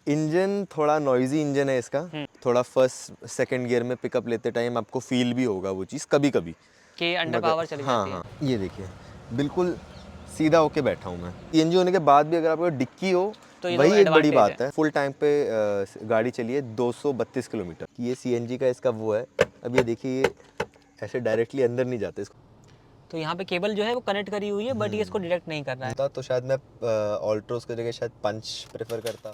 Engine थोड़ा noisy engine है इसका। थोड़ा फर्स्ट सेकंड गियर में पिकअप लेते टाइम आपको फील भी होगा वो चीज़ कभी कभी कि अंडर पावर चली जाती है। हाँ, ये देखिए बिल्कुल सीधा होके बैठा हूँ मैं। सीएनजी होने के बाद भी अगर आपको डिक्की हो तो ये वही तो एक बड़ी advantage बात है। फुल टाइम पे गाड़ी चली है 232 किलोमीटर। ये सीएनजी का इसका वो है। अब ये देखिए ये ऐसे डायरेक्टली अंदर नहीं जाते इसको। तो यहाँ पे केबल जो है वो कनेक्ट करी हुई है, बट ये इसको डिटेक्ट नहीं कर रहा है। तो शायद मैं ऑल्ट्रोस की जगह शायद पंच प्रेफर करता।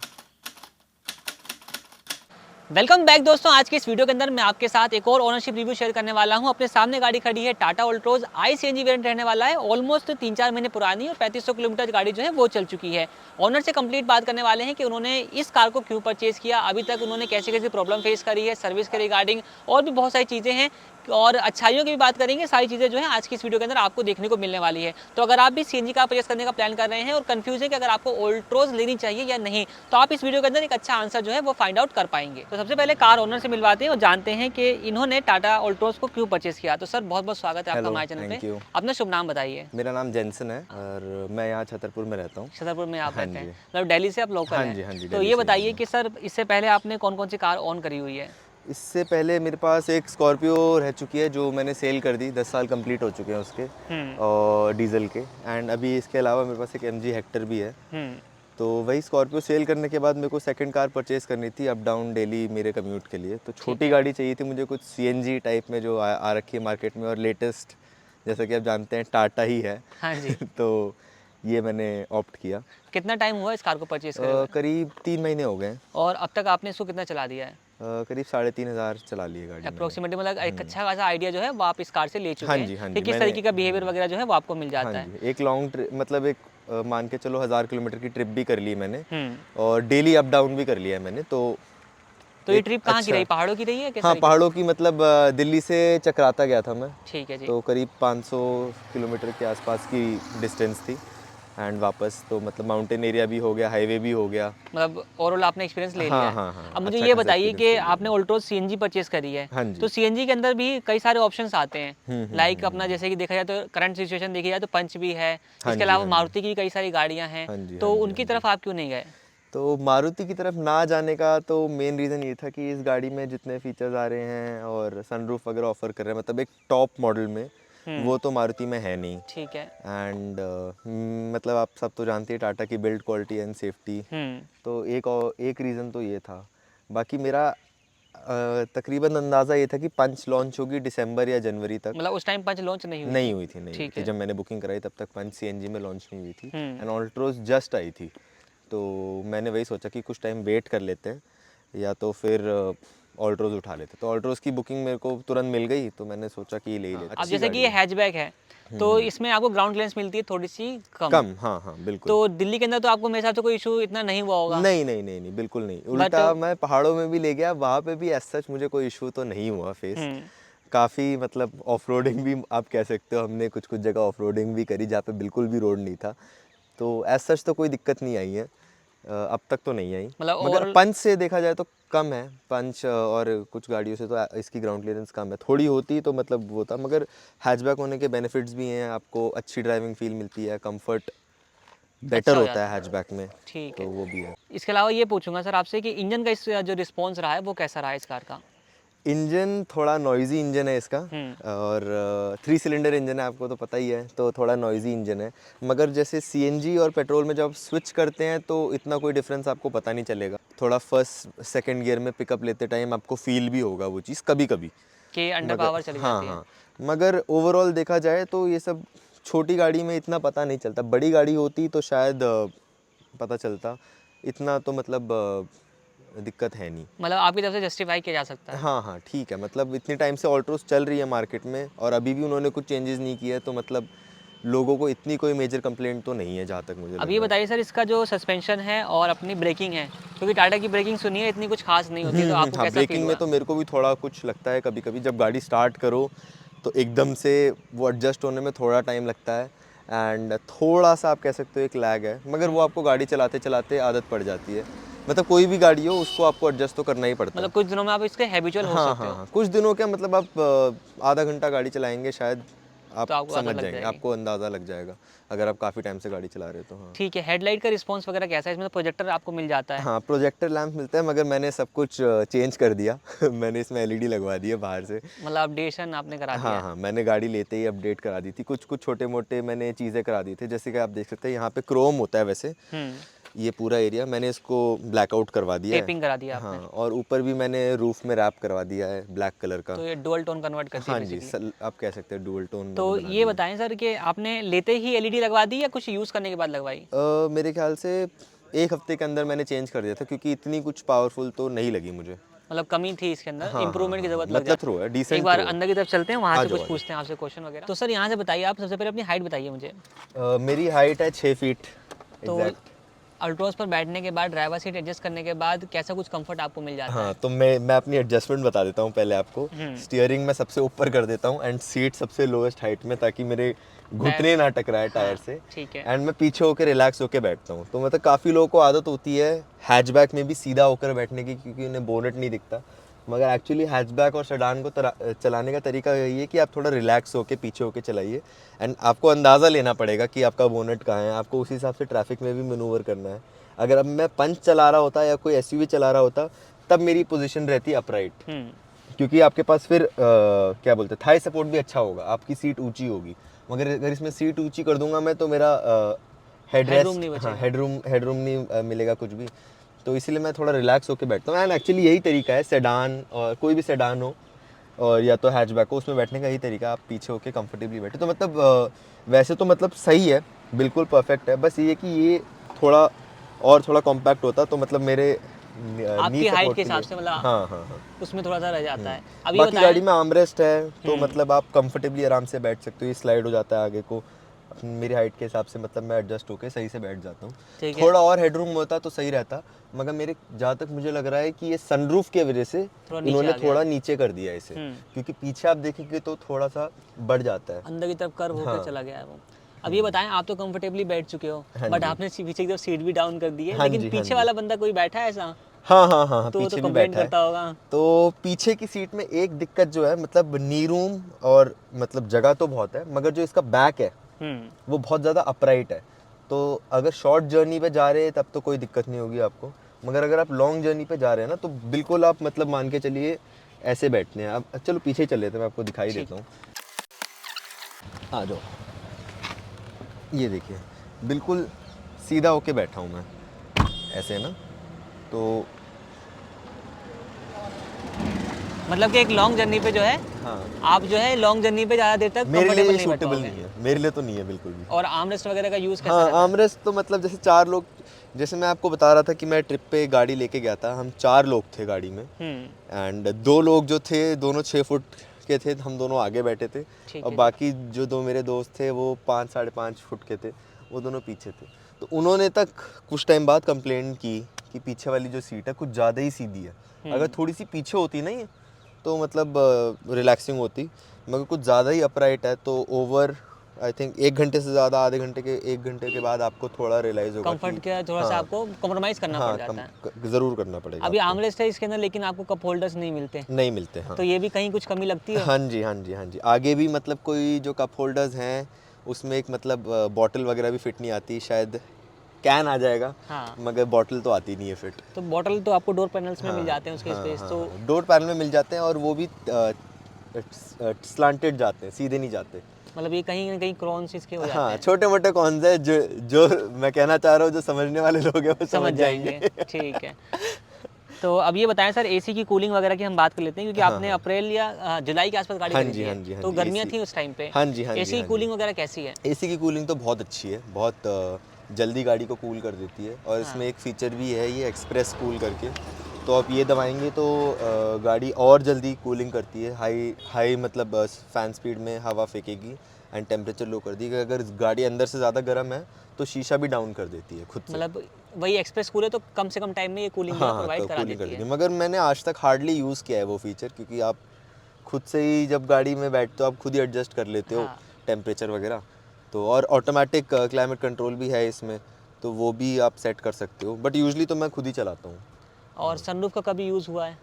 वेलकम बैक दोस्तों। आज के इस वीडियो के अंदर मैं आपके साथ एक और ओनरशिप रिव्यू शेयर करने वाला हूं। अपने सामने गाड़ी खड़ी है टाटा ऑल्ट्रोज आई सीएनजी वेरिएंट रहने वाला है। ऑलमोस्ट 3-4 महीने पुरानी और 3500 किलोमीटर गाड़ी जो है वो चल चुकी है। ओनर से कंप्लीट बात करने वाले हैं कि उन्होंने इस कार को क्यों परचेज किया, अभी तक उन्होंने कैसे कैसे प्रॉब्लम फेस करी है, सर्विस के रिगार्डिंग और भी बहुत सारी चीज़ें हैं और अच्छाइयों की भी बात करेंगे। सारी चीज़ें जो है आज की इस वीडियो के अंदर आपको देखने को मिलने वाली है। तो अगर आप भी सीएनजी कार परचेज करने का प्लान कर रहे हैं और कंफ्यूज है कि अगर आपको ऑल्ट्रोज लेनी चाहिए या नहीं, तो आप इस वीडियो के अंदर एक अच्छा आंसर जो है वो फाइंड आउट कर पाएंगे। तो सबसे पहले कार ओनर से मिलवाते हैं और जानते हैं कि इन्होंने टाटा ऑल्ट्रोज को क्यों परचेज किया। तो सर बहुत बहुत स्वागत है आपका हमारे चैनल पे। अपना शुभ नाम बताइए। मेरा नाम जेंसन है और मैं यहाँ छतरपुर में रहता हूँ। छतरपुर में आप रहते हैं, मतलब दिल्ली से आप लोकल हाँ हैं। जी, हाँ जी, तो दिल्ली ये से ही बताइए हूँ। कि सर इससे पहले आपने कौन कौन सी कार ऑन करी हुई है? इससे पहले मेरे पास एक स्कॉर्पियो रह चुकी है जो मैंने सेल कर दी। 10 साल कंप्लीट हो चुके हैं उसके और डीजल के। एंड अभी इसके अलावा मेरे पास एक एमजी हेक्टर भी है। तो वही स्कॉर्पियो सेल करने के बाद मेरे को सेकंड कार परचेज़ करनी थी अप डाउन डेली मेरे कम्यूट के लिए। तो छोटी गाड़ी चाहिए थी मुझे, कुछ सीएनजी टाइप में जो आ रखी है मार्केट में और लेटेस्ट जैसा कि आप जानते हैं टाटा ही है। हाँ जी। तो ये मैंने ऑप्ट किया। कितना टाइम हुआ इस कार को परचेज करे हुए? करीब 3 महीने हो गए। और अब तक आपने इसको कितना चला दिया है? करीब 3,500 चला ली है गाड़ी मैंने। अप्रोक्सीमेटली, मतलब एक अच्छा खासा आइडिया जो है वो आप इस कार से ले चुके हाँ हैं जी, हाँ कि जी, किस तरीके का बिहेवियर वगैरह जो है वो आपको मिल हाँ जाता है। जी, एक लॉन्ग मतलब एक मान के चलो 1000 किलोमीटर की ट्रिप भी कर ली मैंने और डेली अप डाउन भी कर लिया है मैंने। तो ये ट्रिप कहाँ की रही? पहाड़ों की रही है किस हाँ, तरीके? पहाड़ों की मतलब दिल्ली से चक्राता गया था मैं। ठीक है जी। तो करीब 500 किलोमीटर के आसपास की डिस्टेंस थी एंड वापस तो मतलब माउंटेन एरिया भी हो गया, हाईवे भी हो गया। मतलब ओवरऑल आपने एक्सपीरियंस ले लिया हाँ, है। हाँ, हाँ, अब मुझे अच्छा ये खासा बताइए एक्सपीरियंस कि ले लिया आपने मैंने। ऑल्ट्रोज सीएनजी परचेज करी है, हाँ तो जी। सीएनजी के अंदर भी कई सारे ऑप्शंस आते हैं। लाइक अपना जैसे कि देखा जाए तो करंट सिचुएशन देखी जाए तो पंच भी है, हाँ इसके जी, अलावा हाँ जी। मारुति की कई सारी गाड़ियाँ हैं। हाँ जी, हाँ तो जी, उनकी हाँ जी। तरफ आप क्यों नहीं गए? तो मारुति की तरफ ना जाने का तो मेन रीज़न ये था कि इस गाड़ी में जितने फीचर्स आ रहे हैं और सनरूफ वगैरह ऑफर कर रहे हैं मतलब एक टॉप मॉडल में, वो तो मारुति में है नहीं। ठीक है। एंड मतलब आप सब तो जानते हैं टाटा की बिल्ड क्वालिटी एंड सेफ्टी। तो एक रीज़न तो ये था। बाकी मेरा तकरीबन अंदाज़ा ये था कि पंच लॉन्च होगी दिसंबर या जनवरी तक। मतलब उस टाइम पंच लॉन्च नहीं हुई नहीं थी? हुई थी, नहीं हुई ठीक थी। है। जब मैंने बुकिंग कराई तब तक पंच सीएनजी में लॉन्च नहीं हुई थी एंड ऑल्ट्रोज जस्ट आई थी। तो मैंने वही सोचा कि कुछ टाइम वेट कर लेते हैं या तो फिर ऑल्ट्रोज उठा लेते। तो ऑल्ट्रोज की बुकिंग मेरे को तुरंत मिल गई तो मैंने सोचा कि ले ही लेते। अब जैसे कि ये हैचबैक है तो इसमें आपको ग्राउंड क्लियरेंस मिलती है थोड़ी सी कम। हाँ हाँ, बिल्कुल। तो दिल्ली के अंदर तो आपको मेरे हिसाब से कोई इशू इतना नहीं हुआ होगा। नहीं नहीं नहीं नहीं, बिल्कुल नहीं। उल्टा मैं पहाड़ों में भी ले गया, वहाँ पे भी एज सच मुझे कोई इशू तो नहीं हुआ फेस। काफ़ी मतलब ऑफ रोडिंग भी आप कह सकते हो, हमने कुछ कुछ जगह ऑफ रोडिंग भी करी जहाँ पे बिल्कुल भी रोड नहीं था। तो एज सच तो कोई दिक्कत नहीं आई है, अब तक तो नहीं आई। मतलब मगर पंच से देखा जाए तो कम है। पंच और कुछ गाड़ियों से तो इसकी ग्राउंड क्लियरेंस कम है। थोड़ी होती तो मतलब वो था, मगर हैचबैक होने के बेनिफिट्स भी हैं। आपको अच्छी ड्राइविंग फील मिलती है, कंफर्ट बेटर होता है हैचबैक में। ठीक तो है। वो भी है। इसके अलावा ये पूछूंगा सर आपसे कि इंजन का इस जो रिस्पॉन्स रहा है वो कैसा रहा है इस कार का? इंजन थोड़ा नॉइजी इंजन है इसका और 3 सिलेंडर इंजन है, आपको तो पता ही है, तो थोड़ा नॉइजी इंजन है। मगर जैसे सीएनजी और पेट्रोल में जब आप स्विच करते हैं तो इतना कोई डिफरेंस आपको पता नहीं चलेगा। थोड़ा फर्स्ट सेकंड गियर में पिकअप लेते टाइम आपको फील भी होगा वो चीज़ कभी कभी कि अंडर पावर चली जाती है। हाँ, मगर ओवरऑल देखा जाए तो ये सब छोटी गाड़ी में इतना पता नहीं चलता। बड़ी गाड़ी होती तो शायद पता चलता। इतना तो मतलब दिक्कत है नहीं। मतलब आपकी तरफ से जस्टिफाई किया जा सकता है। हाँ हाँ, ठीक है। मतलब इतने टाइम से ऑल्ट्रोस चल रही है मार्केट में और अभी भी उन्होंने कुछ चेंजेस नहीं किया है, तो मतलब लोगों को इतनी कोई मेजर कंप्लेंट तो नहीं है जहाँ तक मुझे लग अब ये रहा है। बताइए सर इसका जो सस्पेंशन है और अपनी ब्रेकिंग है, क्योंकि टाटा की ब्रेकिंग सुनी है इतनी कुछ खास नहीं होती है, तो आपको हाँ, कैसा फील ब्रेकिंग हुआ? में तो मेरे को भी थोड़ा कुछ लगता है कभी कभी। जब गाड़ी स्टार्ट करो तो एकदम से वो एडजस्ट होने में थोड़ा टाइम लगता है एंड थोड़ा सा आप कह सकते हो एक लैग है, मगर वो आपको गाड़ी चलाते चलाते आदत पड़ जाती है। मतलब कोई भी गाड़ी हो उसको आपको एडजस्ट तो करना ही पड़ता है। मतलब कुछ दिनों में आप इसके हैबिचुअल हो हाँ सकते हाँ हो। हाँ, कुछ दिनों क्या मतलब आप आधा घंटा गाड़ी चलाएंगे शायद आप तो आपको आदत समझ लग जाएंगे, जाएगी। आपको अंदाज़ा लग जाएगा अगर आप काफ़ी टाइम से गाड़ी चला रहे हो तो। हाँ ठीक है, हेडलाइट का रिस्पॉन्स वगैरह कैसा है? इसमें तो प्रोजेक्टर आपको मिल जाता है। हाँ, प्रोजेक्टर लैंप मिलता है मगर मैंने सब कुछ चेंज कर दिया मैंने इसमें एलईडी लगवा दी है बाहर से। मतलब अपडेशन आपने करा दिया हाँ है। हाँ, मैंने गाड़ी लेते ही अपडेट करा दी थी, कुछ कुछ छोटे मोटे मैंने चीज़ें करा दी थी, जैसे कि आप देख सकते हैं यहाँ पे क्रोम होता है वैसे, ये पूरा एरिया मैंने इसको ब्लैकआउट करवा दिया है। टेपिंग करा दिया हाँ, आपने। और ऊपर भी मैंने रूफ में रैप करवा दिया है ब्लैक कलर का। तो ये डुअल टोन कन्वर्ट करती है हाँ जी, बेसिकली। आप कह सकते हैं डुअल टोन तो मैंने बना ये दी है। बताएं सर कि आपने लेते ही एलईडी लगवा दी या कुछ यूज़ करने के बाद लगवाई? मेरे ख्याल से 1 हफ्ते के अंदर मैंने चेंज कर दिया था, क्योंकि इतनी कुछ पावरफुल तो नहीं लगी मुझे। मतलब कमी थी इसके अंदर, हाँ हाँ इंप्रूवमेंट की हाँ हाँ, ज़रूरत लग मतलब जाती थ्रो है, है। एक डिसेंट बार थ्रो है। अंदर की तरफ चलते हैं, वहाँ आ से जाओ, कुछ आ जाओ। पूछते हैं आपसे क्वेश्चन वगैरह। तो सर यहाँ से बताइए, आप सबसे पहले अपनी हाइट बताइए मुझे। मेरी हाइट है 6 फीट तो एग्जैक्ट। अल्ट्रोज पर बैठने के बाद, ड्राइवर सीट एडजस्ट करने के बाद कैसा कुछ कंफर्ट आपको मिल जाता हाँ, है? तो मैं अपनी एडजस्टमेंट बता देता हूँ पहले आपको। स्टीयरिंग में सबसे ऊपर कर देता हूँ एंड सीट सबसे लोएस्ट हाइट में, ताकि मेरे घुटने ना टकराए टायर से। ठीक है। एंड मैं पीछे होकर रिलैक्स होकर बैठता हूँ। तो मतलब काफ़ी लोगों को आदत होती है हैचबैक में भी सीधा होकर बैठने की, क्योंकि उन्हें बोनेट नहीं दिखता, मगर एक्चुअली हैचबैक और सेडान को चलाने का तरीका यही है कि आप थोड़ा रिलैक्स होकर पीछे होकर चलाइए। एंड आपको अंदाज़ा लेना पड़ेगा कि आपका बोनेट कहाँ है, आपको उसी हिसाब से ट्रैफिक में भी मैनूवर करना है। अगर अब मैं पंच चला रहा होता या कोई एसयूवी चला रहा होता, तब मेरी पोजीशन रहती अपराइट, क्योंकि आपके पास फिर क्या बोलते हैं, थाई सपोर्ट भी अच्छा होगा, आपकी सीट ऊंची होगी। मगर अगर इसमें सीट ऊंची कर दूंगा मैं, तो मेरा हेडरूम हेडरेस्ट, नहीं हाँ, बचेगा। हेडरूम नहीं मिलेगा कुछ भी। तो इसीलिए मैं थोड़ा रिलैक्स होकर बैठता हूँ। एंड एक्चुअली यही तरीका है, सेडान और कोई भी सेडान हो और या तो हैचबैक हो, उसमें बैठने का यही तरीका, आप पीछे होकर कंफर्टेबली बैठे। तो मतलब वैसे तो मतलब सही है, बिल्कुल परफेक्ट है, बस ये कि ये थोड़ा और थोड़ा कॉम्पैक्ट होता तो मतलब मेरे नी आपकी हाइट सपोर्ट के के लिए। हिसाब से मतलब हाँ हाँ हाँ। उसमें थोड़ा सा रह जाता है। अभी बाकी बताएं। गाड़ी में आर्मरेस्ट है, तो मतलब आप कंफर्टेबली आराम से बैठ सकते हो, ये स्लाइड हो जाता है आगे को। मेरी हाइट के हिसाब से मतलब मैं एडजस्ट होकर सही से बैठ जाता हूँ। ठीक है। थोड़ा और हेडरूम होता तो सही रहता, मगर मेरे जहाँ तक मुझे लग रहा है कि ये सनरूफ की वजह से थोड़ा नीचे इन्होंने आ गया थोड़ा है। नीचे कर दिया इसे, क्योंकि पीछे आप देखेंगे तो थोड़ा सा बढ़ जाता है। अंदर की तरफ कर्व होकर हाँ। चला गया है वो। अब ये बताएं, आप तो कंफर्टेबली बैठ चुके हो, हाँ बट जी। आपने पीछे की तरफ सीट भी डाउन कर दी है, हाँ लेकिन जी, हाँ पीछे जी। वाला बंदा कोई बैठा है ऐसा हाँ हाँ हाँ हाँ, तो पीछे भी कंप्लेंट बैठा है। करता होगा। तो पीछे की सीट में एक दिक्कत जो है, मतलब नी रूम और मतलब जगह तो बहुत है, मगर जो इसका बैक है वो बहुत ज़्यादा अपराइट है। तो अगर शॉर्ट जर्नी पे जा रहे हैं तब तो कोई दिक्कत नहीं होगी आपको, मगर अगर आप लॉन्ग जर्नी पे जा रहे हैं ना, तो बिल्कुल आप मतलब मान के चलिए ऐसे बैठने हैं। अब चलो पीछे चल लेते हैं, मैं आपको दिखाई ठीक। देता हूँ। आ जाओ, ये देखिए, बिल्कुल सीधा होके बैठा हूँ मैं ऐसे ना। तो मतलब कि एक लॉन्ग जर्नी पे जो है, हाँ, आप जो है लॉन्ग जर्नी पे ज़्यादा देर तक मेरे लिए कंफर्टेबल ये नहीं बैठ सूटेबल पाओगे। नहीं है, मेरे लिए तो नहीं है बिल्कुल भी। और आर्मरेस्ट वगैरह का यूज़ कैसा हाँ, रहता है? आर्मरेस्ट तो मतलब जैसे 4 लोग, जैसे मैं आपको बता रहा था कि मैं ट्रिप पे गाड़ी लेके गया था, हम 4 लोग थे गाड़ी में। एंड 2 लोग जो थे, दोनों 6 फुट के थे, हम दोनों आगे बैठे थे। ठीक और है। बाकी जो 2 मेरे दोस्त थे वो 5 साढ़े 5 फुट के थे, वो दोनों पीछे थे। तो उन्होंने तक कुछ टाइम बाद कंप्लेंट की कि पीछे वाली जो सीट है कुछ ज़्यादा ही सीधी है, अगर थोड़ी सी पीछे होती ना ये, तो मतलब रिलैक्सिंग होती, मगर कुछ ज़्यादा ही अपराइट है। तो ओवर आई थिंक 1 घंटे से ज़्यादा, आधे घंटे के 1 घंटे के बाद आपको थोड़ा रियलाइज़ होगा कंफर्ट कि का थोड़ा सा हाँ आपको कॉम्प्रोमाइज़ करना पड़ हाँ, जाता है। ज़रूर करना पड़ेगा अभी आपको। आर्मरेस्ट है इसके अंदर, लेकिन आपको कप होल्डर्स नहीं मिलते, नहीं मिलते, हाँ। तो ये भी कहीं कुछ कमी लगती है? हाँ जी, हाँ जी, हाँ जी। आगे भी मतलब कोई जो कप होल्डर्स हैं, उसमें एक मतलब बॉटल वगैरह भी फिट नहीं आती, शायद कैन आ जाएगा, हाँ। मगर बॉटल तो आती नहीं है फिट। तो बॉटल तो आपको डोर पैनल्स में हाँ मिल जाते हैं, उसके हाँ स्पेस हाँ तो। हाँ, डोर पैनल में मिल जाते हैं, और वो भी स्लांटेड जाते हैं, सीधे नहीं जाते। मतलब ये कहीं ना कहीं क्रॉन्स इसके हो जाते हाँ, हैं। छोटे मोटे कौन से जो जो मैं कहना चाह रहा हूँ, जो समझने वाले लोग हैं वो समझ जाएंगे। ठीक है। तो अब ये बताएं सर, एसी की कूलिंग वगैरह की हम बात कर लेते हैं, क्योंकि हाँ आपने हाँ अप्रैल या जुलाई के आसपास गाड़ी हाँ खरीदी जी, हाँ है, जी, हाँ तो जी। गर्मियाँ AC थी उस टाइम पे। हाँ जी, हाँ जी, एसी की हाँ जी। कूलिंग वगैरह कैसी है? एसी की कूलिंग तो बहुत अच्छी है, बहुत जल्दी गाड़ी को कूल कर देती है। और इसमें एक फ़ीचर भी है, ये एक्सप्रेस कूल करके, तो आप ये दबाएंगे तो गाड़ी और जल्दी कूलिंग करती है। हाई मतलब फ़ैन स्पीड में हवा फेंकेगी एंड टेम्परेचर लो कर देगी। अगर गाड़ी अंदर से ज़्यादा गर्म है तो शीशा भी डाउन कर देती है खुद से। मतलब वही एक्सप्रेस कूल है, तो कम से कम टाइम में ये कूलिंग जो है हाँ हाँ, प्रोवाइड करा कूलिंग कर देती देती है। है, मगर मैंने आज तक हार्डली यूज़ किया है वो फीचर, क्योंकि आप खुद से ही जब गाड़ी में बैठते हो आप खुद ही एडजस्ट कर लेते हो हाँ। टेम्परेचर वगैरह। तो और ऑटोमेटिक क्लाइमेट कंट्रोल भी है इसमें, तो वो भी आप सेट कर सकते हो, बट यूजली तो मैं खुद ही चलाता हूँ। और सनरूफ का कभी यूज़ हुआ है?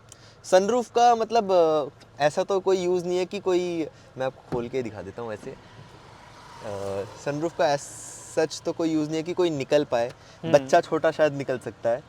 सनरूफ का मतलब ऐसा तो कोई यूज़ नहीं है कि कोई, मैं आपको खोल के दिखा देता हूँ ऐसे। सनरूफ का सच तो कोई यूज़ नहीं है कि कोई निकल पाए। बच्चा छोटा शायद निकल सकता है,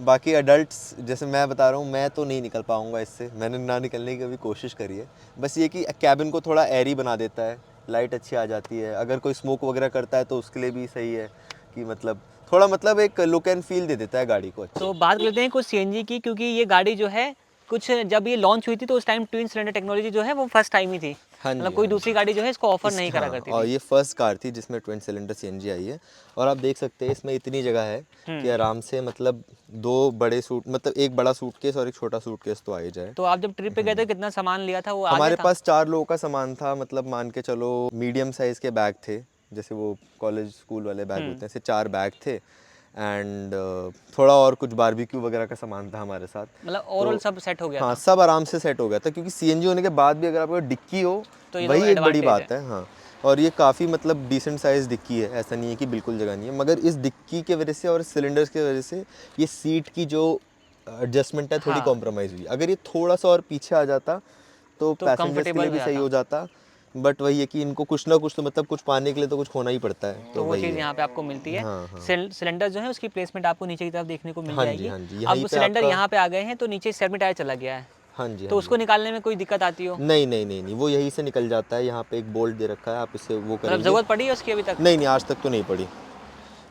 बाकी अडल्ट्स जैसे मैं बता रहा हूँ, मैं तो नहीं निकल पाऊँगा इससे। मैंने ना निकलने की कभी कोशिश करी है। बस ये कि कैबिन को थोड़ा एयरी बना देता है, लाइट अच्छी आ जाती है। अगर कोई स्मोक वगैरह करता है तो उसके लिए भी सही है कि मतलब थोड़ा मतलब एक लुक एंड फील दे देता है गाड़ी को। तो बात कर लेते हैं कुछ सीएनजी की, क्योंकि ये गाड़ी जो है कुछ जब ये लॉन्च हुई थी तो उस टाइम ट्विन सिलेंडर टेक्नोलॉजी जो है वो फर्स्ट टाइम ही थी। हाँ जी, मतलब कोई हाँ दूसरी गाड़ी जो है इसको ऑफर नहीं करा हाँ, करती और थी। ये फर्स्ट कार थी जिसमें ट्विन सिलेंडर सीएनजी आई है। और आप देख सकते हैं इसमें इतनी जगह है कि आराम से मतलब 2 बड़े सूट मतलब एक बड़ा सूटकेस और एक छोटा सूटकेस तो आ ही जाए। तो आप जब ट्रिप पे गए थे कितना सामान लिया था, वो आ गया हमारे था? पास 4 लोगों का सामान था, मतलब मान के चलो मीडियम साइज़ के बैग थे, जैसे वो कॉलेज स्कूल वाले बैग होते हैं, ऐसे 4 बैग थे। एंड थोड़ा और कुछ बारबेक्यू वगैरह का सामान था हमारे साथ। मतलब तो ओवरऑल सब सेट हो गया हाँ, था। सब आराम से सेट हो गया था, क्योंकि सीएनजी होने के बाद भी अगर आपको डिक्की हो तो ये तो वही एक बड़ी एडवांटेज बात है। हाँ, और ये काफ़ी मतलब डिसेंट साइज़ डिक्की है, ऐसा नहीं है कि बिल्कुल जगह नहीं है। मगर इस डिक्की के वजह से और सिलेंडर्स की वजह से ये सीट की जो एडजस्टमेंट है थोड़ी हाँ, कॉम्प्रोमाइज़ हुई। अगर ये थोड़ा सा और पीछे आ जाता तो तो पैसेंजर्स के लिए कंफर्टेबल हो भी सही जाता। हो जाता। बट वही है कि इनको कुछ ना कुछ तो मतलब कुछ पाने के लिए तो कुछ खोना ही पड़ता है, तो तो वो वही चीज़ है। यहाँ पे आपको मिलती है। हाँ, हाँ। सिलेंडर जो है उसकी प्लेसमेंट आपको नीचे की तरफ देखने को मिल हाँ जी, जाएगी। हाँ जी, यहीं अब पे सिलेंडर आपका। यहाँ पे आ गए हैं तो नीचे सेट में टायर चला गया है, हाँ जी, तो हाँ उसको जी। निकालने में कोई दिक्कत आती हो? नहीं, नहीं, नहीं, नहीं, वो यहीं से निकल जाता है। यहाँ पे एक बोल्ट दे रखा है, आप इससे वो मतलब करेंगे। ज़रूरत पड़ी है उसकी अभी तक? नहीं, नहीं, आज तक तो नहीं पड़ी।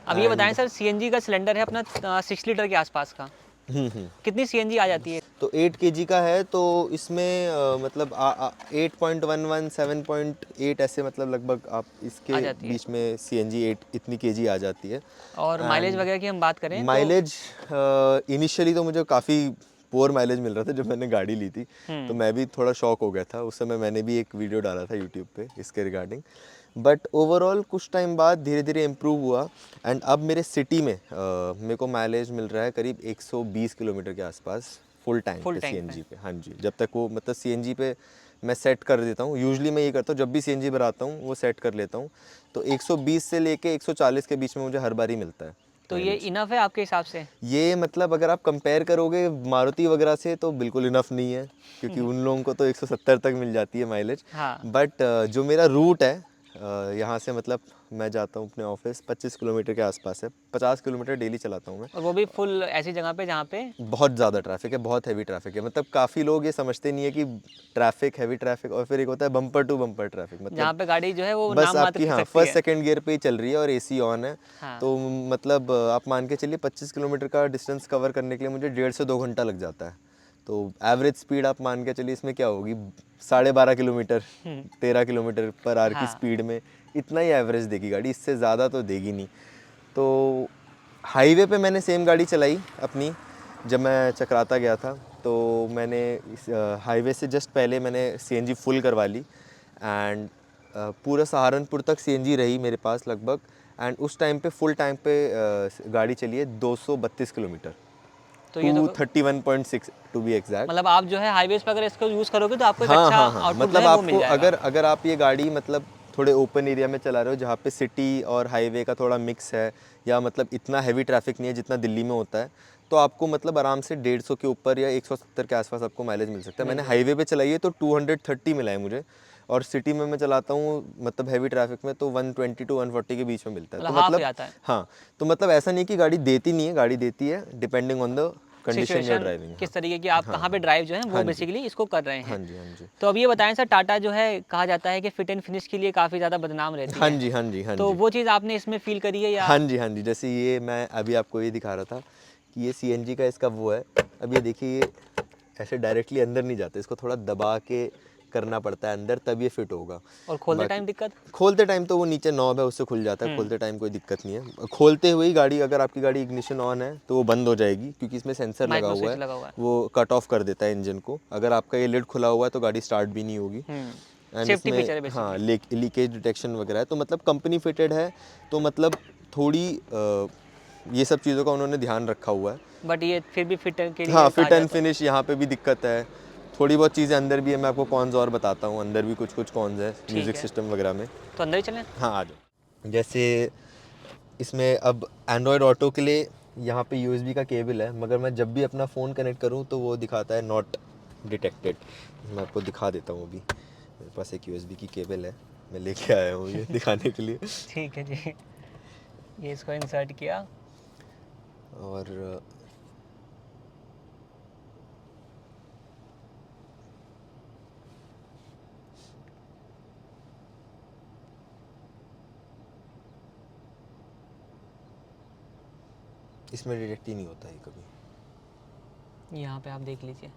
अब ये बताएं एंड सर, सीएनजी का सिलेंडर है अपना 6 लीटर के आसपास का, कितनी सीएनजी आ जाती है? तो 8 केजी का है, तो इसमें मतलब 8.11 7.8 ऐसे मतलब लगभग आप आ इसके जाती है। बीच में सीएनजी 8 इतनी केजी आ जाती है। और माइलेज एंड वगैरह की हम बात करें तो? माइलेज इनिशियली तो मुझे काफ़ी पुअर माइलेज मिल रहा था जब मैंने गाड़ी ली थी, तो मैं भी थोड़ा शॉक हो गया था। उस समय मैंने भी एक वीडियो डाला था यूट्यूब पे इसके रिगार्डिंग। बट ओवरऑल कुछ टाइम बाद धीरे धीरे इम्प्रूव हुआ। एंड अब मेरे सिटी में मेरे को माइलेज मिल रहा है करीब 120 किलोमीटर के आसपास फुल टैंक फुल पे टैंक पे? सीएनजी पे। हाँ जी, जब तक वो मतलब सीएनजी पे मैं सेट कर देता हूँ। यूजुअली मैं ये करता हूँ, जब भी सीएनजी भराता हूँ वो सेट कर लेता हूँ, तो 120 से लेके 140 के बीच में मुझे हर बार ही मिलता है तो ये माइलेज। इनफ है आपके हिसाब से? ये मतलब अगर आप कंपेयर करोगे मारुति वगैरह से तो बिल्कुल इनफ नहीं है, क्योंकि उन लोगों को तो 170 तक मिल जाती है माइलेज। हाँ। बट जो मेरा रूट है यहाँ से मतलब मैं जाता हूँ अपने ऑफिस 25 किलोमीटर के आसपास है। 50 किलोमीटर डेली चलाता हूँ मैं। और वो भी फुल ऐसी जगह पे जहाँ पे? बहुत ज़्यादा ट्रैफिक है, बहुत हैवी ट्रैफिक है। मतलब काफ़ी लोग ये समझते नहीं है कि ट्रैफिक, हैवी ट्रैफिक, और फिर एक होता है बम्पर टू बम्पर ट्रैफिक। जहाँ मतलब पे गाड़ी जो है वो बस नाम मात्र आपकी की हाँ सकती फर्स्ट है। सेकंड गियर पे ही चल रही है और एसी ऑन है। हाँ। तो मतलब आप मान के चलिए 25 किलोमीटर का डिस्टेंस कवर करने के लिए मुझे 1.5 से 2 घंटा लग जाता है। तो एवरेज स्पीड आप मान के चलिए इसमें क्या होगी, 12.5 किलोमीटर 13 किलोमीटर पर आवर की हाँ। स्पीड में इतना ही एवरेज देगी गाड़ी, इससे ज़्यादा तो देगी नहीं। तो हाईवे पे मैंने सेम गाड़ी चलाई अपनी, जब मैं चक्राता गया था तो मैंने हाईवे से जस्ट पहले मैंने सीएनजी फुल करवा ली। एंड पूरा सहारनपुर तक सीएनजी रही मेरे पास लगभग। एंड उस टाइम पे फुल टाइम पे गाड़ी चली है 232 किलोमीटर, तो ये तो 231.6 टू बी एग्जैक्ट। मतलब आप जो है हाईवेज पे अगर इसको यूज़ करोगे तो आपको एक हाँ, अच्छा हाँ, हाँ, आउटपुट जो मतलब है वो मिल आपको जाएगा। अगर अगर आप ये गाड़ी मतलब थोड़े ओपन एरिया में चला रहे हो जहाँ पे सिटी और हाईवे का थोड़ा मिक्स है, या मतलब इतना हैवी ट्रैफिक नहीं है जितना दिल्ली में होता है, तो आपको मतलब आराम से 150 के ऊपर या 170 के आसपास आपको माइलेज मिल सकता है। मैंने हाईवे पे चलाई है तो 230 मिला है मुझे, और सिटी में मैं चलाता हूँ मतलब हैवी ट्रैफिक में तो 120 टू 140 के बीच में मिलता है। मतलब तो हाफ हो मतलब जाता है। हाँ, तो मतलब ऐसा नहीं कि गाड़ी देती नहीं है, गाड़ी देती है depending on the condition you are situation driving. किस तरीके की, आप हाँ, कहाँ पे हाँ, ड्राइव जो है वो हाँ जी, बेसिकली इसको कर रहे हाँ हैं। जी, हाँ जी, तो अब ये बताएं सर, टाटा जो है कहा जाता है कि फिट एंड फिनिश के लिए काफ़ी ज़्यादा बदनाम रहती हाँ है, जी, हाँ जी, हाँ तो जी, वो चीज़ आपने इसमें फील करी है या? हाँ जी, हाँ जी। जैसे ये मैं अभी आपको ये दिखा रहा था कि ये सीएनजी का इसका वो है। अब ये देखिए, ये ऐसे डायरेक्टली अंदर नहीं जाता, इसको थोड़ा दबा के करना पड़ता है अंदर, तब ये फिट होगा। और खोलते बाकी टाइम दिक्कत? खोलते टाइम तो वो नीचे नॉब है उससे खुल जाता है, खोलते टाइम कोई दिक्कत नहीं है। खोलते हुए ही गाड़ी, अगर आपकी गाड़ी इग्निशन ऑन है तो वो बंद हो जाएगी, क्योंकि इसमें सेंसर लगा माइक्रो हुआ स्विच है, लगा हुआ है। वो कट ऑफ कर देता है इंजन को। अगर आपका ये लिड खुला हुआ है तो गाड़ी स्टार्ट भी नहीं होगी। एंड सेफ्टी इसमें फीचर है हाँ बेसिकली। लीकेज डिटेक्शन वगैरह है, तो मतलब कंपनी फिटेड है, तो मतलब थोड़ी ये सब चीज़ों का उन्होंने ध्यान रखा हुआ है। बट ये फिर भी फिट के हाँ, लिए कहा फिट एंड जाता है। फिनिश यहाँ पे भी दिक्कत है। थोड़ी बहुत चीज़ें अंदर भी है, मैं आपको कॉन्स और बताता हूँ। अंदर भी कुछ कुछ कॉन्स है ठीक म्यूज़िक है, सिस्टम वगैरह में। तो अंदर ही चलें। हाँ, आ जाओ। जैसे इसमें अब एंड्रॉयड ऑटो के लिए यहाँ पे यूएसबी का केबल है, मगर मैं जब भी अपना फ़ोन कनेक्ट करूँ तो वो दिखाता है नॉट डिटेक्टेड। मैं आपको दिखा देता हूँ। अभी मेरे पास एक यूएसबी की केबल है, मैं लेके आया हूँ ये दिखाने के लिए। ठीक है जी, ये इसको इंसर्ट किया। और इसमें डिटेक्ट ही नहीं होता है कभी। यहाँ पे आप देख लीजिए,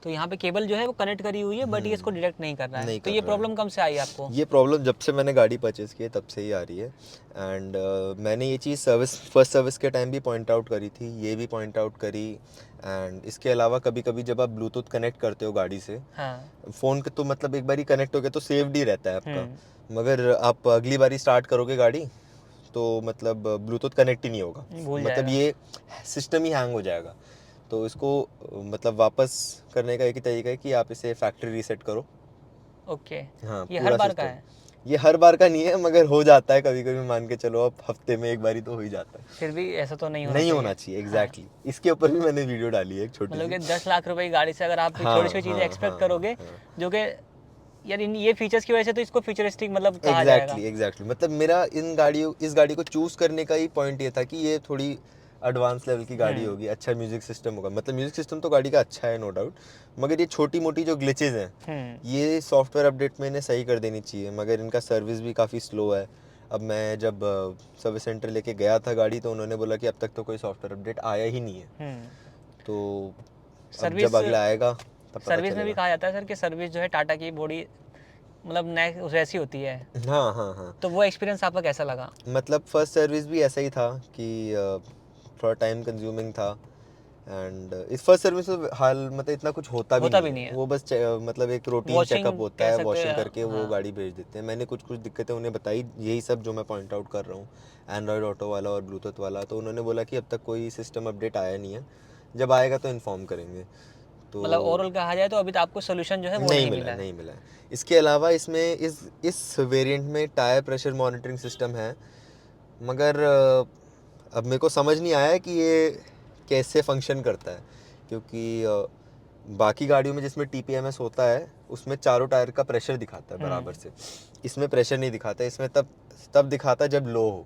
तो यहाँ पे केबल जो है वो कनेक्ट करी हुई है, बट ये इसको डिटेक्ट नहीं कर रहा है। नहीं तो कर ये रहा है। प्रॉब्लम कब से आई आपको? ये प्रॉब्लम जब से मैंने गाड़ी परचेज़ की है तब से ही आ रही है। एंड मैंने ये चीज़ फर्स्ट सर्विस के टाइम भी पॉइंट आउट करी थी, ये भी पॉइंट आउट करी। एंड इसके अलावा कभी कभी जब आप ब्लूटूथ कनेक्ट करते हो गाड़ी से, हाँ। फ़ोन के, तो मतलब एक बारी कनेक्ट हो गया तो सेव्ड ही रहता है आपका, मगर आप अगली बारी स्टार्ट करोगे गाड़ी तो मतलब ब्लूटूथ कनेक्ट ही नहीं होगा, भूल मतलब जाएगा। ये सिस्टम ही हैंग हो जाएगा। तो इसको मतलब वापस करने का एक ही तरीका है कि आप इसे फैक्ट्री रीसेट करो। ओके। हाँ, ये पूरा हर बार का सिस्टम। है? ये हर बार का नहीं है, मगर हो जाता है कभी कभी, मान के चलो आप हफ्ते में एक बारी तो हो ही जाता है। फिर भी ऐसा तो नहीं होना नहीं चाहिए। होना चाहिए, एग्जैक्टली। इसके ऊपर भी मैंने वीडियो डाली है एक छोटी मतलब सी। कि 10 लाख रुपए की गाड़ी से अगर आप हाँ, छोटी छोटी चीज़ें हाँ, एक्सपेक्ट हाँ, करोगे, हाँ, जो कि यार ये फीचर्स की वजह से तो इसको फ्यूचरिस्टिक मतलब कहा जाएगा। एग्जैक्टली। मतलब मेरा इस गाड़ी को चूज करने का ही पॉइंट ये था कि ये थोड़ी एडवांस लेवल की गाड़ी होगी, अच्छा म्यूजिक सिस्टम होगा। मतलब म्यूजिक सिस्टम तो गाड़ी का अच्छा है, नो डाउट, मगर ये छोटी मोटी जो ग्लिचेज हैं ये सॉफ्टवेयर अपडेट में इन्हें सही कर देनी चाहिए। मगर इनका सर्विस भी काफ़ी स्लो है। अब मैं जब सर्विस सेंटर लेके गया था गाड़ी, तो उन्होंने बोला कि अब तक तो कोई सॉफ्टवेयर अपडेट आया ही नहीं है। तो अब जब सर्विस अगला आएगा तब पता सर्विस में भी चलेगा। कहा जाता है सर कि सर्विस जो है टाटा की बॉडी मतलब नेक्स्ट वैसी होती है। हाँ, हाँ, हाँ। तो वो एक्सपीरियंस आपका कैसा लगा? मतलब फर्स्ट सर्विस भी ऐसा ही था कि थोड़ा टाइम कंज्यूमिंग था। एंड इस फर्स्ट सर्विस में हाल मतलब इतना कुछ होता भी नहीं है। वो बस मतलब एक रूटीन चेकअप वॉशिंग होता कह है, सकते वॉशिंग हैं, करके वो हाँ। गाड़ी भेज देते हैं। मैंने कुछ दिक्कतें उन्हें बताई, यही सब जो मैं पॉइंट आउट कर रहा हूँ, एंड्रॉयड ऑटो वाला और ब्लूटूथ वाला। तो उन्होंने बोला कि अब तक कोई सिस्टम अपडेट आया नहीं है, जब आएगा तो इन्फॉर्म करेंगे। तो मतलब ओवरऑल कहा जाए तो अभी तक आपको सोल्यूशन जो है वो नहीं मिला है। नहीं मिला है। इसके अलावा इसमें इस वेरिएंट में टायर प्रेशर मॉनिटरिंग सिस्टम है, मगर अब मेरे को समझ नहीं आया कि ये कैसे फंक्शन करता है, क्योंकि बाकी गाड़ियों में जिसमें TPMS होता है उसमें चारों टायर का प्रेशर दिखाता है बराबर से। इसमें प्रेशर नहीं दिखाता, इसमें तब दिखाता है जब लो हो।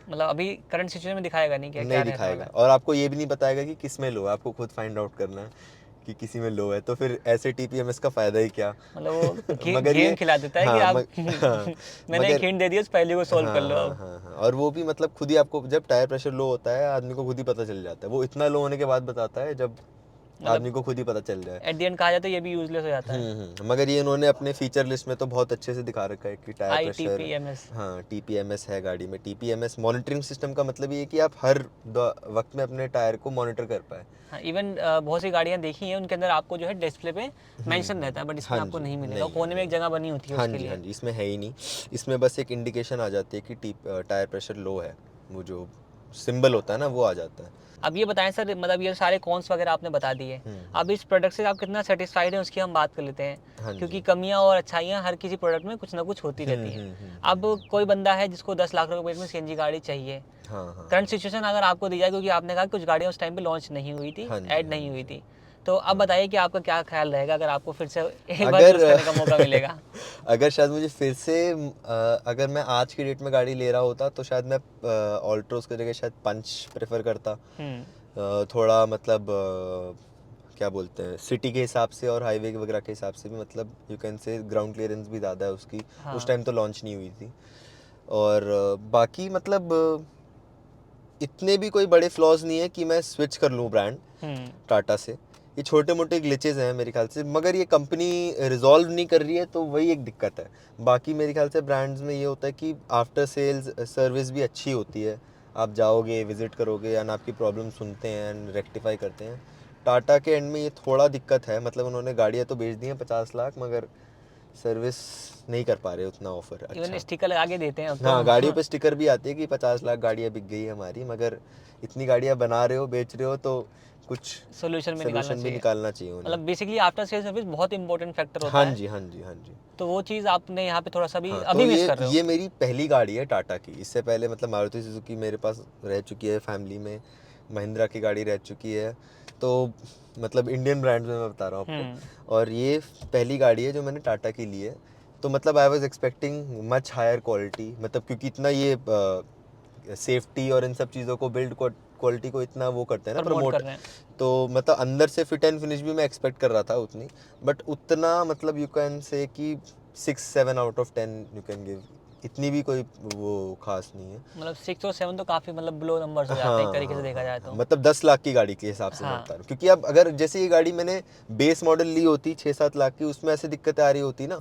मतलब अभी करंट सिचुएशन में दिखाएगा नहीं क्या क्या नहीं रहने वाला दिखाएगा, है? और आपको ये भी नहीं बताएगा कि किस में लो है, आपको खुद फाइंड आउट करना है कि किसी में लो है। तो फिर ऐसे TPMS का फ़ायदा ही क्या। मतलब वो मगर गेम ये खिला देता है कि हाँ, आप हाँ, मैंने एक मगर हिंट दे दिया, उस पहले को सॉल्व कर हाँ, लो हाँ, अब। हाँ, हाँ। और वो भी मतलब खुद ही आपको, जब टायर प्रेशर लो होता है आदमी को खुद ही पता चल जाता है। वो इतना लो होने के बाद बताता है जब आदमी मतलब को खुद ही पता चल जाए। एट द एंड कहा जाए तो ये भी यूजलेस हो जाता है। मगर ये इन्होंने अपने फीचर लिस्ट में तो बहुत अच्छे से दिखा रखा है कि टायर प्रेशर, ITPMS। हाँ, TPMS है गाड़ी में। TPMS मॉनिटरिंग सिस्टम का मतलब ये है कि आप हर वक्त में अपने टायर को मॉनिटर कर पाए। हाँ, इवन बहुत सी गाड़ियाँ देखी हैं उनके अंदर आपको जो है डिस्प्ले पे मेंशन रहता है, बट इसमें हाँ आपको जी, नहीं मिलेगा। नहीं कोने में एक नहीं। जगह बनी होती है हाँ उसके जी, हाँ लिए। जी, इसमें है ही नहीं। इसमें बस एक इंडिकेशन आ जाती है कि टायर प्रेशर लो है, वो जो सिंबल होता है ना वो आ जाता है। अब ये बताएं सर, मतलब ये सारे कॉन्स वगैरह आपने बता दिए। अब इस प्रोडक्ट से आप कितना सेटिस्फाइड हैं उसकी हम बात कर लेते हैं, हाँ क्योंकि जी। कमियां और अच्छाइयां हर किसी प्रोडक्ट में कुछ ना कुछ होती रहती हैं। अब कोई बंदा है जिसको 10 लाख रुपए में CNG गाड़ी चाहिए, हाँ, हाँ, करंट सिचुएशन अगर आपको दी जाए, क्योंकि आपने कहा कुछ गाड़ियाँ उस टाइम पे लॉन्च नहीं हुई थी, हाँ जी, ऐड हाँ नहीं जी। हुई थी। तो अब बताइए कि आपका क्या ख्याल रहेगा अगर आपको फिर से एक बार अगर चूज़ करने का मौका मिलेगा? अगर शायद मुझे फिर से अगर मैं आज की डेट में गाड़ी ले रहा होता तो शायद मैं ऑल्ट्रोज की जगह शायद पंच प्रेफर करता। थोड़ा मतलब क्या बोलते हैं, सिटी के हिसाब से और हाईवे वगैरह के हिसाब से भी, मतलब you can say ground clearance भी ज़्यादा है उसकी। हाँ। उस टाइम तो लॉन्च नहीं हुई थी। और बाकी मतलब इतने भी कोई बड़े फ्लॉज नहीं है कि मैं स्विच कर लूँ ब्रांड टाटा से। ये छोटे मोटे ग्लिचेस हैं मेरे ख्याल से, मगर ये कंपनी रिजॉल्व नहीं कर रही है, तो वही एक दिक्कत है। बाकी मेरे ख्याल से ब्रांड्स में ये होता है कि आफ्टर सेल्स सर्विस भी अच्छी होती है। आप जाओगे, विजिट करोगे, एंड आपकी प्रॉब्लम सुनते हैं एंड रेक्टिफाई करते हैं। टाटा के एंड में ये थोड़ा दिक्कत है, मतलब उन्होंने गाड़ियाँ तो बेच दी हैं 50 लाख, मगर सर्विस नहीं कर पा रहे उतना ऑफर इवन अच्छा। स्टिकर लगा के देते हैं अब हाँ, गाड़ियों तो। पे स्टिकर भी आती है कि 50 लाख गाड़ियाँ बिक गई हमारी, मगर इतनी गाड़ियाँ बना रहे हो, बेच रहे हो, तो कुछ सोल्यूशन भी निकालना चाहिए उन्हें। मतलब बेसिकली आफ्टर सेल सर्विस बहुत इंपॉर्टेंट फैक्टर होता हाँ है। जी, हाँ जी, हाँ जी। तो वो चीज़ आपने यहाँ पे थोड़ा सा भी हाँ, अभी तो मिस कर रहे हो। ये मेरी पहली गाड़ी है टाटा की। इससे पहले मतलब मारुति सुजुकी मेरे पास रह चुकी है फैमिली में, महिंद्रा की गाड़ी रह चुकी है, तो मतलब इंडियन ब्रांड में मैं बता रहा हूँ आपको, और ये पहली गाड़ी है जो मैंने टाटा की ली है। तो मतलब I was expecting much higher quality, मतलब क्योंकि इतना ये सेफ्टी और इन सब चीज़ों को, बिल्ड क्वालिटी को इतना वो करते हैं ना, प्रमोट प्रमोट। कर रहे हैं। तो मतलब अंदर से फिट एंड फिनिश भी मैं एक्सपेक्ट कर रहा था उतनी, बट उतना मतलब यू कैन से कि 6-7 out of 10 you can give, इतनी भी कोई वो खास नहीं है। मतलब 6 और 7 तो काफ़ी मतलब ब्लो नंबर्स हो जाते हैं हाँ एक तरीके से हाँ देखा हाँ जाए हाँ, तो। मतलब 10 लाख की गाड़ी के हिसाब से मैं हाँ। बता रहा हूँ, क्योंकि अब अगर जैसे ये गाड़ी मैंने बेस मॉडल ली होती 6-7 लाख की, उसमें ऐसे दिक्कतें आ रही होती ना,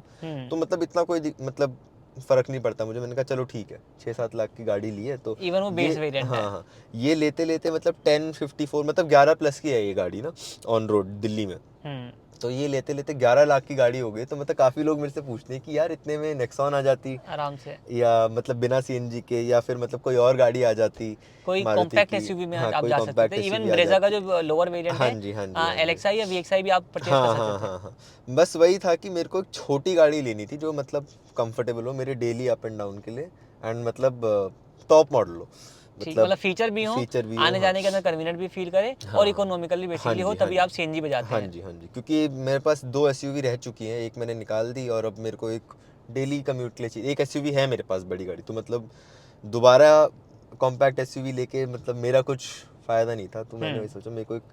तो मतलब इतना कोई मतलब फर्क नहीं पड़ता मुझे। मैंने कहा चलो ठीक है, 6-7 लाख की गाड़ी ली है तो इवन वो ये, बेस वेरिएंट है। हाँ हाँ, ये लेते लेते मतलब 1054 मतलब 11 प्लस की है ये गाड़ी ना, ऑन रोड दिल्ली में। तो ये लेते लेते 11 लाख की गाड़ी हो गई। तो मतलब काफ़ी लोग मेरे से पूछते हैं कि यार इतने में नेक्सॉन आ जाती, आराम से। या मतलब बिना सीएनजी के, या फिर मतलब कोई और गाड़ी आ जाती कोई मारुति कॉम्पैक्ट की। एसयूवी में हाँ, आप कोई जा सकते थे। कॉम्पैक्ट इवन एसयूवी आ ब्रेजा का जाती। जो लोअर वेरिएंट हाँ है, जी, हाँ जी, हाँ जी। एलेक्साई या वीएक्सआई भी आप परचेज कर हाँ सकते हाँ थे। हाँ हाँ, बस वही था कि मेरे को एक छोटी गाड़ी लेनी थी जो मतलब कंफर्टेबल हो मेरे डेली अप एंड डाउन के लिए, एंड मतलब टॉप मॉडल हो, ठीक, मतलब मतलब फीचर भी हो, फीचर भी हो। आने हाँ जाने के अंदर कन्वीनियंट भी फील करे, और हाँ इकोनॉमिकली हाँ बेसिकली हो, जी, हाँ तभी आप जी, सीएनजी बजाते हाँ हैं। जी, हाँ जी, क्योंकि मेरे पास 2 एसयूवी रह चुकी हैं, एक मैंने निकाल दी, और अब मेरे को एक डेली कम्यूट के लिए चाहिए। एक एसयूवी है मेरे पास बड़ी गाड़ी, तो मतलब दोबारा कॉम्पैक्ट एसयूवी लेके मतलब मेरा कुछ फ़ायदा नहीं था, तो मैंने वही सोचा मेरे को एक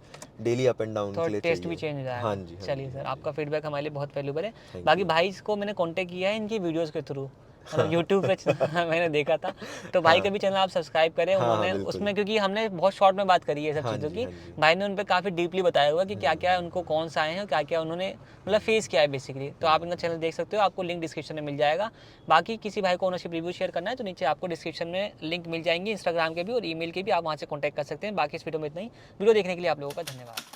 डेली अप एंड डाउन थोड़ा के लिए टेस्ट भी चाहिए। चेंज हो जाएगा। हाँ जी, हाँ चलिए जी, सर, हाँ आपका जी। फीडबैक हमारे लिए बहुत वैल्यूबल है। थैंक बाकी यू। भाई को मैंने कांटेक्ट किया है इनकी वीडियोस के थ्रू, मतलब यूट्यूब पे मैंने देखा था। तो भाई का हाँ भी चैनल आप सब्सक्राइब करें। हाँ हाँ, उन्होंने बिल्कुल। उसमें, क्योंकि हमने बहुत शॉर्ट में बात करी है सब हाँ चीज़ों जी, की, हाँ जी। भाई ने उन पर काफ़ी डीपली बताया हुआ कि क्या क्या उनको कौन सा आए हैं, क्या क्या उन्होंने मतलब फेस किया है बेसिकली। तो आप इनका चैनल देख सकते हो, आपको लिंक डिस्क्रिप्शन में मिल जाएगा। बाकी किसी भाई को ओनरशिप रिव्यू शेयर करना है तो नीचे आपको डिस्क्रिप्शन में लिंक मिल जाएंगे, इंस्टाग्राम के भी और ईमेल के भी, आप वहाँ से कॉन्टैक्ट कर सकते हैं। बाकी इस वीडियो में इतना ही। वीडियो देखने के लिए आप लोगों का धन्यवाद।